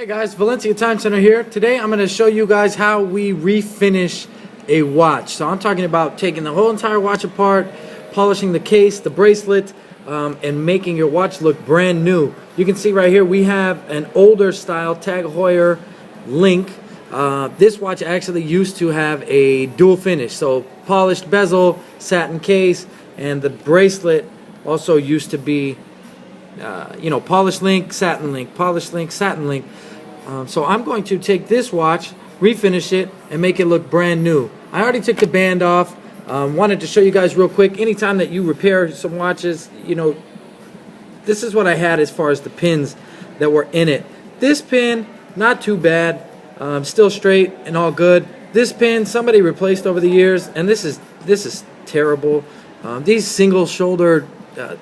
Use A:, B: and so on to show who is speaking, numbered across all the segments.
A: Hey guys, Valencia Time Center here. Today I'm going to show you guys how we refinish a watch. So I'm talking about taking the whole entire watch apart, polishing the case, the bracelet, and making your watch look brand new. You can see right here we have an older style Tag Heuer Link. This watch actually used to have a dual finish, so polished bezel, satin case, and the bracelet also used to be polished link, satin link, polished link, satin link. So I'm going to take this watch, refinish it, and make it look brand new. I already took the band off. Wanted to show you guys real quick. Anytime that you repair some watches, this is what I had as far as the pins that were in it. This pin, not too bad, still straight and all good. This pin, somebody replaced over the years, and this is terrible. These single shoulder,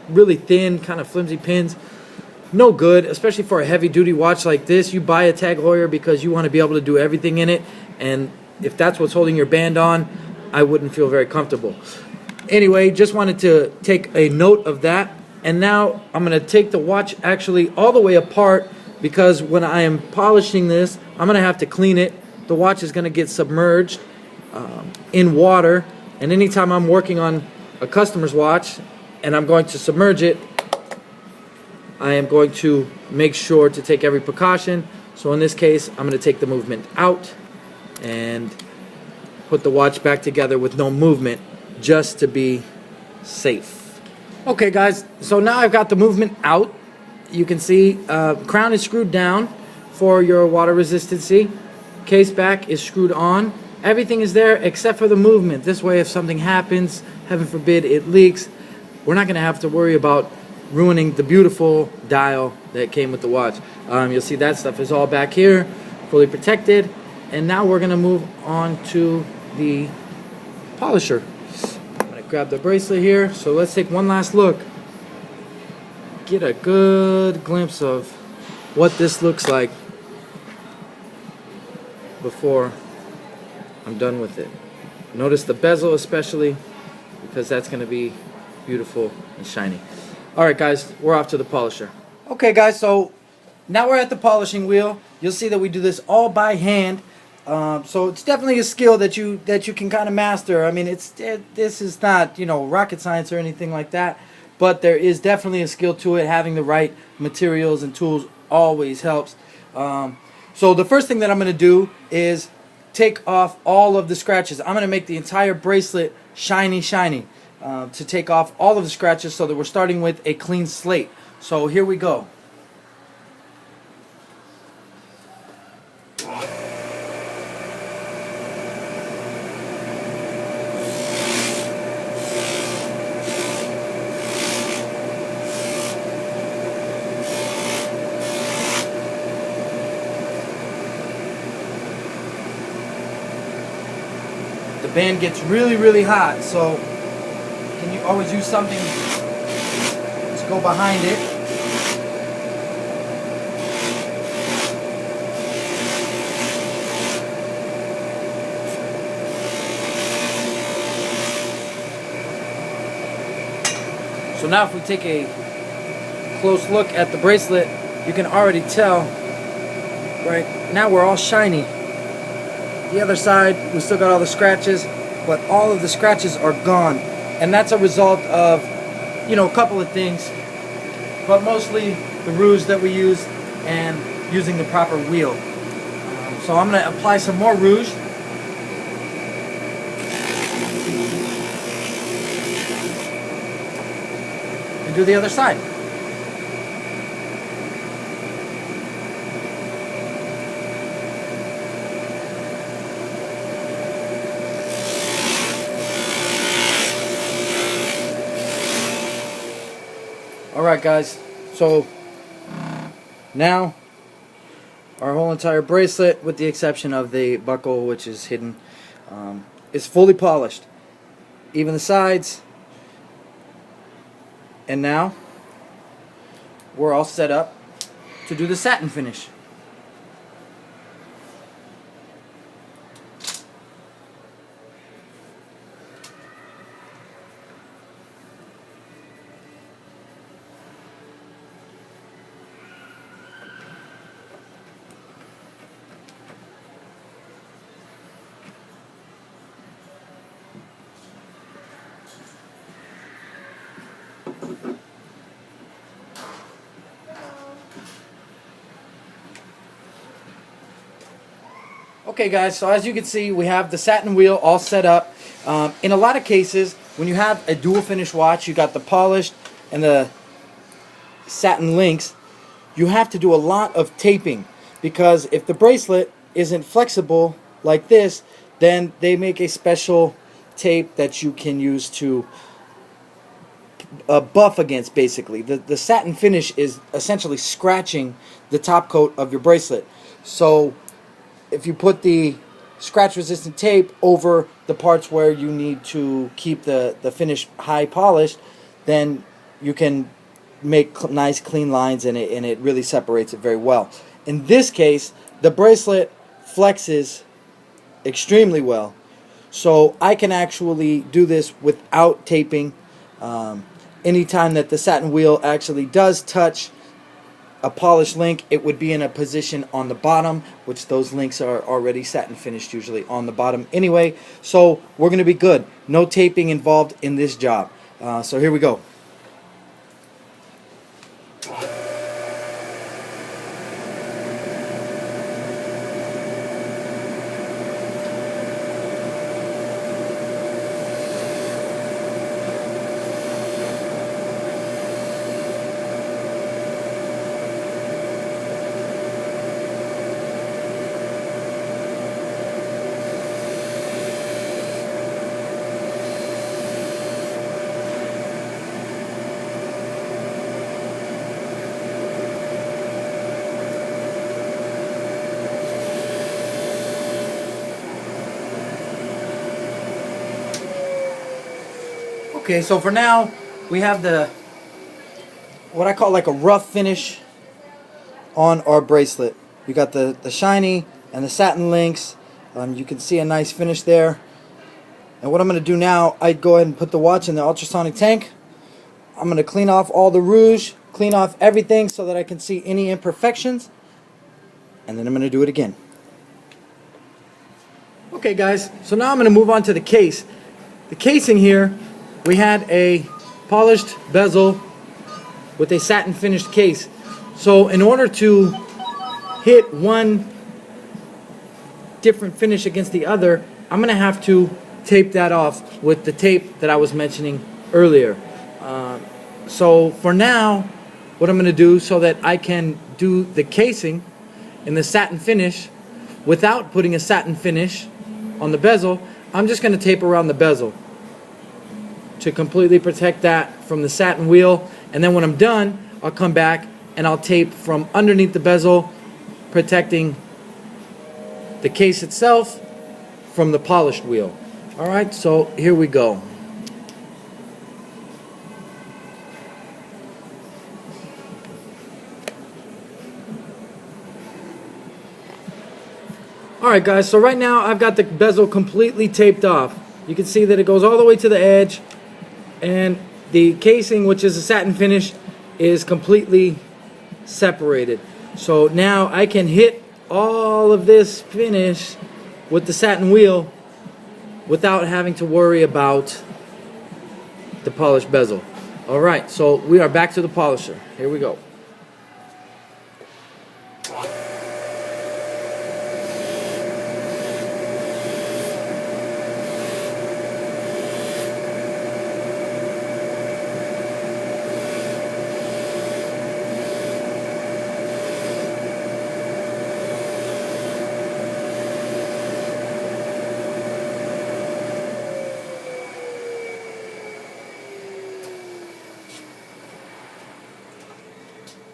A: really thin, kind of flimsy pins, no good, especially for a heavy duty watch like this. You buy a Tag Heuer because you want to be able to do everything in it, and if that's what's holding your band on, I wouldn't feel very comfortable. Anyway, just wanted to take a note of that. And now I'm going to take the watch actually all the way apart, because when I am polishing this, I'm going to have to clean it. The watch is going to get submerged in water, and anytime I'm working on a customer's watch and I'm going to submerge it, I am going to make sure to take every precaution. So in this case, I'm going to take the movement out and put the watch back together with no movement, just to be safe. Okay guys, so now I've got the movement out. You can see crown is screwed down for your water resistancy. Case back is screwed on. Everything is there except for the movement. This way, if something happens, heaven forbid it leaks, we're not going to have to worry about ruining the beautiful dial that came with the watch. You'll see that stuff is all back here, fully protected. And now we're going to move on to the polisher. I'm going to grab the bracelet here. So let's take one last look. Get a good glimpse of what this looks like before I'm done with it. Notice the bezel especially, because that's going to be beautiful and shiny. Alright guys, we're off to the polisher. Okay guys, so now we're at the polishing wheel. You'll see that we do this all by hand. So it's definitely a skill that you can kind of master. I mean, this is not, rocket science or anything like that, but there is definitely a skill to it. Having the right materials and tools always helps. So the first thing that I'm going to do is take off all of the scratches. I'm going to make the entire bracelet shiny, to take off all of the scratches so that we're starting with a clean slate. So here we go. The band gets really hot, so can you always use something to go behind it. So now if we take a close look at the bracelet, you can already tell, right now we're all shiny. The other side, we still got all the scratches, but all of the scratches are gone. And that's a result of, a couple of things, but mostly the rouge that we use and using the proper wheel. So I'm going to apply some more rouge. And do the other side. Alright guys, so now our whole entire bracelet, with the exception of the buckle which is hidden, is fully polished. Even the sides. And now we're all set up to do the satin finish. Okay guys, so as you can see, we have the satin wheel all set up. In a lot of cases, when you have a dual finish watch, you got the polished and the satin links, you have to do a lot of taping, because if the bracelet isn't flexible like this, then they make a special tape that you can use to buff against. Basically, the satin finish is essentially scratching the top coat of your bracelet. So if you put the scratch resistant tape over the parts where you need to keep the finish high polished, then you can make nice clean lines in it, and it really separates it very well. In this case, the bracelet flexes extremely well, so I can actually do this without taping. Anytime that the satin wheel actually does touch a polished link, it would be in a position on the bottom, which those links are already satin finished usually on the bottom anyway, so we're going to be good. No taping involved in this job. So here we go. Okay, so for now, we have what I call like a rough finish on our bracelet. You got the shiny and the satin links. You can see a nice finish there. And what I'm going to do now, I'd go ahead and put the watch in the ultrasonic tank. I'm going to clean off all the rouge, clean off everything so that I can see any imperfections. And then I'm going to do it again. Okay guys, so now I'm going to move on to the case. The casing here, we had a polished bezel with a satin finished case. So in order to hit one different finish against the other, I'm going to have to tape that off with the tape that I was mentioning earlier. So for now, what I'm going to do so that I can do the casing in the satin finish without putting a satin finish on the bezel, I'm just going to tape around the bezel to completely protect that from the satin wheel. And then when I'm done, I'll come back and I'll tape from underneath the bezel, protecting the case itself from the polished wheel. Alright, so here we go. Alright guys, so right now I've got the bezel completely taped off. You can see that it goes all the way to the edge, and the casing, which is a satin finish, is completely separated. So now I can hit all of this finish with the satin wheel without having to worry about the polished bezel. Alright, so we are back to the polisher. Here we go.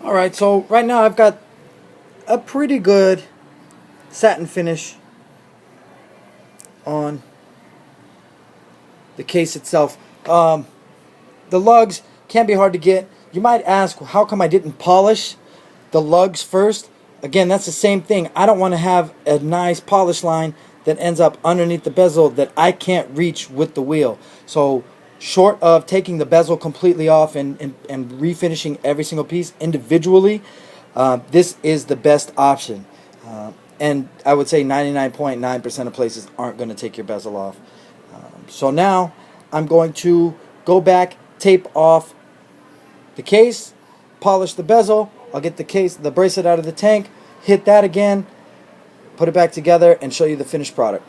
A: Alright, so right now I've got a pretty good satin finish on the case itself. The lugs can be hard to get. You might ask, how come I didn't polish the lugs first? Again, that's the same thing. I don't want to have a nice polish line that ends up underneath the bezel that I can't reach with the wheel. So short of taking the bezel completely off and refinishing every single piece individually, this is the best option. And I would say 99.9% of places aren't going to take your bezel off. So now I'm going to go back, tape off the case, polish the bezel. I'll get the bracelet out of the tank, hit that again, put it back together, and show you the finished product.